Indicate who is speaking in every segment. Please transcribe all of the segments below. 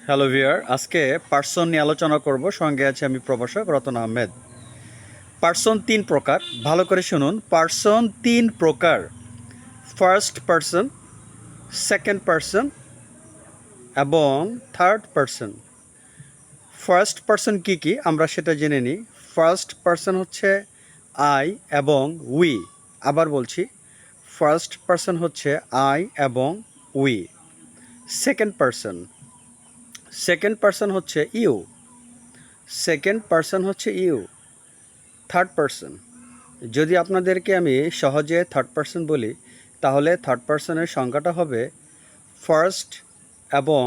Speaker 1: Hello viewer, আজকে person নিয়ে আলোচনা করব। সঙ্গে আছে আমি প্রভাষক রতন আহমেদ। পার্সন তিন প্রকার, ভালো করে শুনুন। পার্সন তিন প্রকার: ফার্স্ট পার্সন, সেকেন্ড পার্সন এবং থার্ড পার্সন। ফার্স্ট পার্সন কী কী আমরা সেটা জেনে নিই। ফার্স্ট পার্সন হচ্ছে আই এবং উই। আবার বলছি, ফার্স্ট পার্সন হচ্ছে আই এবং we. Second person, second person হচ্ছে ইউ। সেকেন্ড পার্সন হচ্ছে ইউ। থার্ড পার্সন, যদি আপনাদেরকে আমি সহজে থার্ড পার্সন বলি, তাহলে থার্ড পার্সনের সংখ্যাটা হবে ফার্স্ট এবং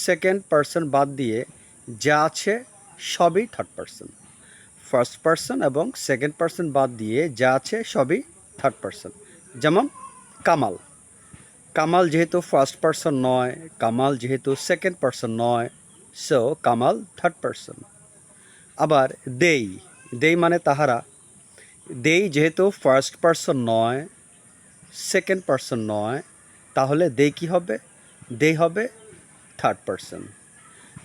Speaker 1: সেকেন্ড পার্সন বাদ দিয়ে যা আছে সবই থার্ড পার্সন। ফার্স্ট পার্সন এবং সেকেন্ড পার্সন বাদ দিয়ে যা আছে সবই থার্ড পার্সন। যেমন কামাল। কামাল যেহেতু ফার্স্ট পার্সন নয়, কামাল যেহেতু সেকেন্ড পার্সন নয়, সো কামাল থার্ড পার্সন। আবার দেই, দেই মানে তাহারা। দেই যেহেতু ফার্স্ট পার্সন নয়, সেকেন্ড পার্সন নয়, তাহলে দেই কী হবে? দেই হবে থার্ড পার্সন।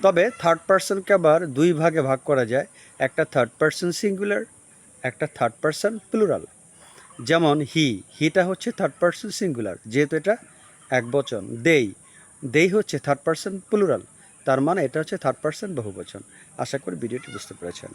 Speaker 1: তবে থার্ড পার্সনকে আবার দুই ভাগে ভাগ করা যায়, একটা থার্ড পার্সন সিঙ্গুলার, একটা থার্ড পার্সন প্লুরাল। যেমন হিটা হচ্ছে থার্ড পার্সন সিঙ্গুলার, যেহেতু এটা একবচন। দেই, দেই হচ্ছে থার্ড পার্সন প্লুরাল, তার মানে এটা হচ্ছে থার্ড পার্সন বহুবচন। আশা করি ভিডিওটি বুঝতে পেরেছেন।